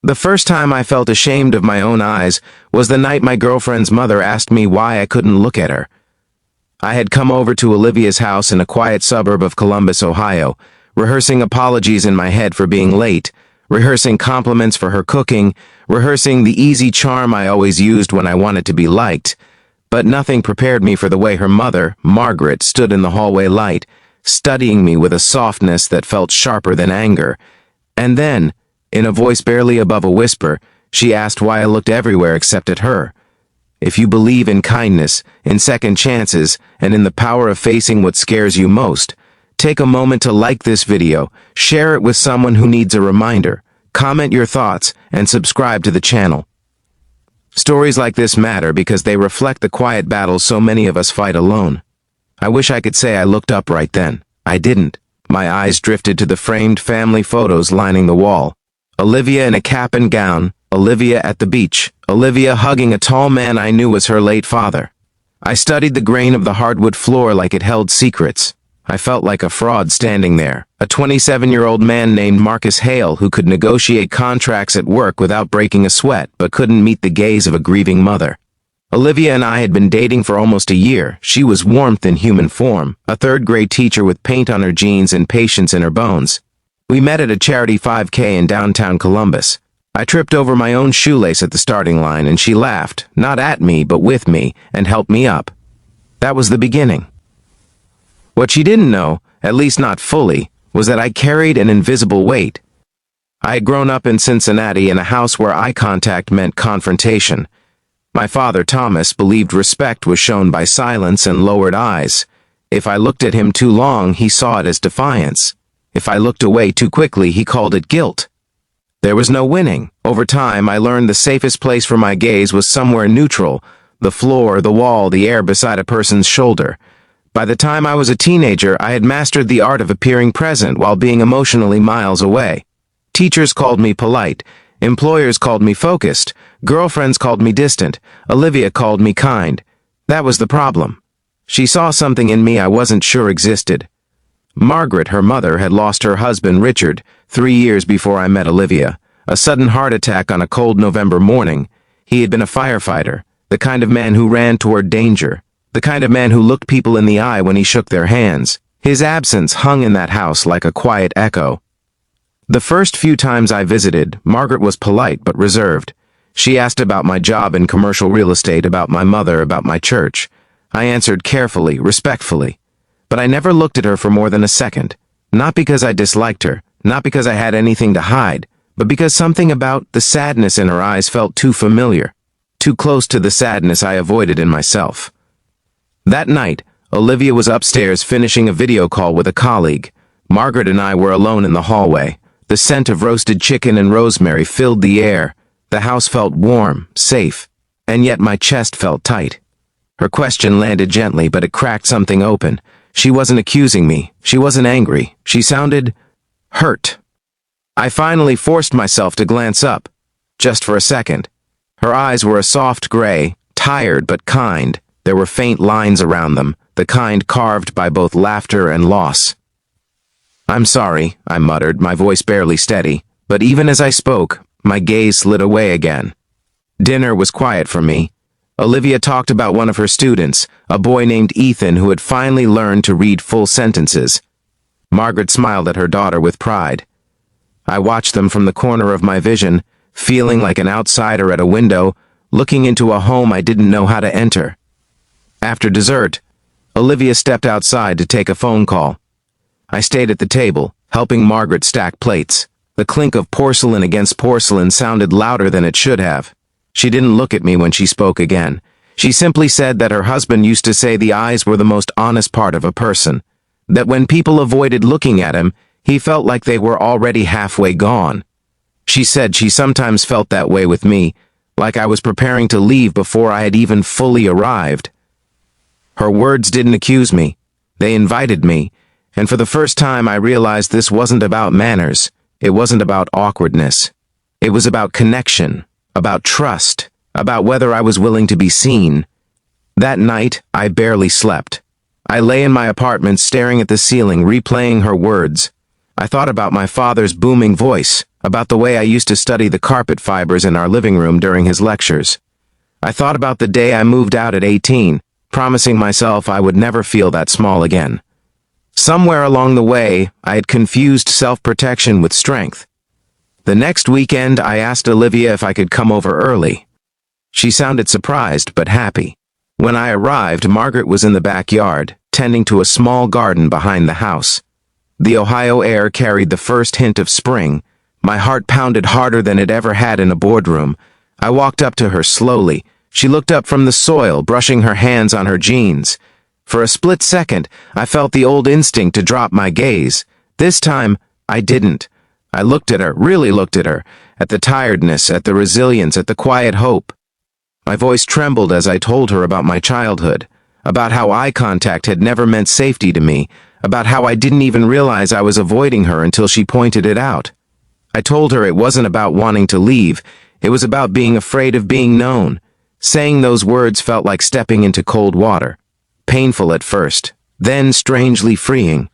The first time I felt ashamed of my own eyes was the night my girlfriend's mother asked me why I couldn't look at her. I had come over to Olivia's house in a quiet suburb of Columbus, Ohio, rehearsing apologies in my head for being late, rehearsing compliments for her cooking, rehearsing the easy charm I always used when I wanted to be liked. But nothing prepared me for the way her mother, Margaret, stood in the hallway light, studying me with a softness that felt sharper than anger. And then, in a voice barely above a whisper, she asked why I looked everywhere except at her. If you believe in kindness, in second chances, and in the power of facing what scares you most, take a moment to like this video, share it with someone who needs a reminder, comment your thoughts, and subscribe to the channel. Stories like this matter because they reflect the quiet battles so many of us fight alone. I wish I could say I looked up right then. I didn't. My eyes drifted to the framed family photos lining the wall. Olivia in a cap and gown, Olivia at the beach, Olivia hugging a tall man I knew was her late father. I studied the grain of the hardwood floor like it held secrets. I felt like a fraud standing there, a 27-year-old man named Marcus Hale who could negotiate contracts at work without breaking a sweat but couldn't meet the gaze of a grieving mother. Olivia and I had been dating for almost a year. She was warmth in human form, a third-grade teacher with paint on her jeans and patience in her bones. We met at a charity 5K in downtown Columbus. I tripped over my own shoelace at the starting line and she laughed, not at me but with me, and helped me up. That was the beginning. What she didn't know, at least not fully, was that I carried an invisible weight. I had grown up in Cincinnati in a house where eye contact meant confrontation. My father, Thomas, believed respect was shown by silence and lowered eyes. If I looked at him too long, he saw it as defiance. If I looked away too quickly, he called it guilt. There was no winning. Over time, I learned the safest place for my gaze was somewhere neutral, the floor, the wall, the air beside a person's shoulder. By the time I was a teenager, I had mastered the art of appearing present while being emotionally miles away. Teachers called me polite. Employers called me focused. Girlfriends called me distant. Olivia called me kind. That was the problem. She saw something in me I wasn't sure existed. Margaret, her mother, had lost her husband, Richard, 3 years before I met Olivia. A sudden heart attack on a cold November morning. He had been a firefighter, the kind of man who ran toward danger, the kind of man who looked people in the eye when he shook their hands. His absence hung in that house like a quiet echo. The first few times I visited, Margaret was polite but reserved. She asked about my job in commercial real estate, about my mother, about my church. I answered carefully, respectfully. But I never looked at her for more than a second. Not because I disliked her, not because I had anything to hide, but because something about the sadness in her eyes felt too familiar, too close to the sadness I avoided in myself. That night, Olivia was upstairs finishing a video call with a colleague. Margaret and I were alone in the hallway. The scent of roasted chicken and rosemary filled the air. The house felt warm, safe, and yet my chest felt tight. Her question landed gently, but it cracked something open. She wasn't accusing me. She wasn't angry. She sounded hurt. I finally forced myself to glance up, just for a second. Her eyes were a soft gray, tired but kind. There were faint lines around them, the kind carved by both laughter and loss. "I'm sorry," I muttered, my voice barely steady, but even as I spoke, my gaze slid away again. Dinner was quiet for me. Olivia talked about one of her students, a boy named Ethan who had finally learned to read full sentences. Margaret smiled at her daughter with pride. I watched them from the corner of my vision, feeling like an outsider at a window, looking into a home I didn't know how to enter. After dessert, Olivia stepped outside to take a phone call. I stayed at the table, helping Margaret stack plates. The clink of porcelain against porcelain sounded louder than it should have. She didn't look at me when she spoke again. She simply said that her husband used to say the eyes were the most honest part of a person, that when people avoided looking at him, he felt like they were already halfway gone. She said she sometimes felt that way with me, like I was preparing to leave before I had even fully arrived. Her words didn't accuse me. They invited me, and for the first time I realized this wasn't about manners. It wasn't about awkwardness. It was about connection, about trust, about whether I was willing to be seen. That night, I barely slept. I lay in my apartment staring at the ceiling, replaying her words. I thought about my father's booming voice, about the way I used to study the carpet fibers in our living room during his lectures. I thought about the day I moved out at 18, promising myself I would never feel that small again. Somewhere along the way, I had confused self-protection with strength. The next weekend, I asked Olivia if I could come over early. She sounded surprised but happy. When I arrived, Margaret was in the backyard, tending to a small garden behind the house. The Ohio air carried the first hint of spring. My heart pounded harder than it ever had in a boardroom. I walked up to her slowly. She looked up from the soil, brushing her hands on her jeans. For a split second, I felt the old instinct to drop my gaze. This time, I didn't. I looked at her, really looked at her, at the tiredness, at the resilience, at the quiet hope. My voice trembled as I told her about my childhood, about how eye contact had never meant safety to me, about how I didn't even realize I was avoiding her until she pointed it out. I told her it wasn't about wanting to leave, it was about being afraid of being known. Saying those words felt like stepping into cold water. Painful at first, then strangely freeing.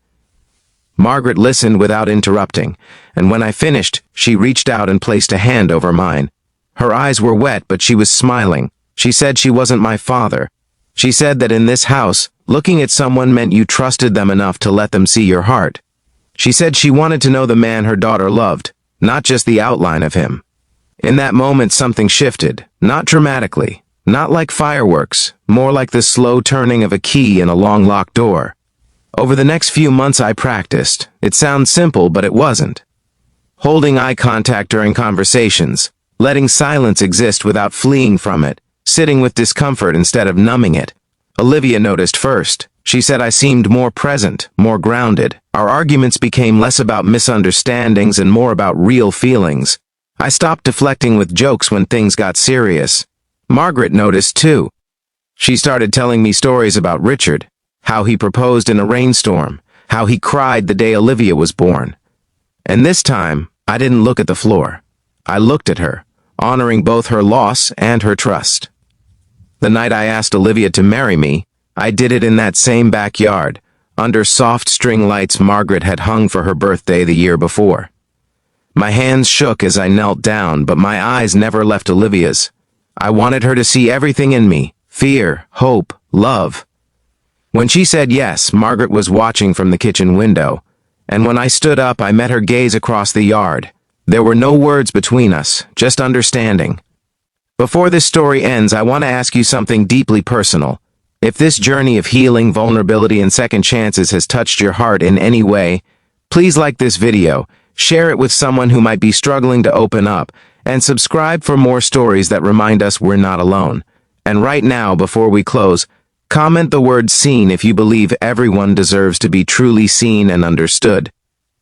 Margaret listened without interrupting, and when I finished, she reached out and placed a hand over mine. Her eyes were wet, but she was smiling. She said she wasn't my father. She said that in this house, looking at someone meant you trusted them enough to let them see your heart. She said she wanted to know the man her daughter loved, not just the outline of him. In that moment, something shifted, not dramatically, not like fireworks, more like the slow turning of a key in a long locked door. Over the next few months I practiced. It sounds simple, but it wasn't. Holding eye contact during conversations, letting silence exist without fleeing from it, sitting with discomfort instead of numbing it. Olivia noticed first. She said I seemed more present, more grounded. Our arguments became less about misunderstandings and more about real feelings. I stopped deflecting with jokes when things got serious. Margaret noticed too. She started telling me stories about Richard, how he proposed in a rainstorm, how he cried the day Olivia was born. And this time, I didn't look at the floor. I looked at her, honoring both her loss and her trust. The night I asked Olivia to marry me, I did it in that same backyard, under soft string lights Margaret had hung for her birthday the year before. My hands shook as I knelt down, but my eyes never left Olivia's. I wanted her to see everything in me, fear, hope, love. When she said yes, Margaret was watching from the kitchen window, and when I stood up, I met her gaze across the yard. There were no words between us, just understanding. Before this story ends, I want to ask you something deeply personal. If this journey of healing, vulnerability, and second chances has touched your heart in any way, please like this video, share it with someone who might be struggling to open up, and subscribe for more stories that remind us we're not alone. And right now, before we close, comment the word seen if you believe everyone deserves to be truly seen and understood.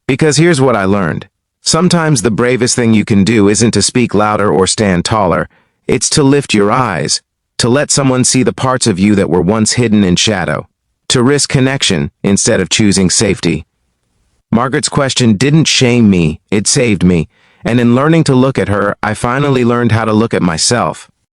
Because here's what I learned. Sometimes the bravest thing you can do isn't to speak louder or stand taller. It's to lift your eyes, to let someone see the parts of you that were once hidden in shadow, to risk connection instead of choosing safety. Margaret's question didn't shame me, it saved me, and in learning to look at her, I finally learned how to look at myself.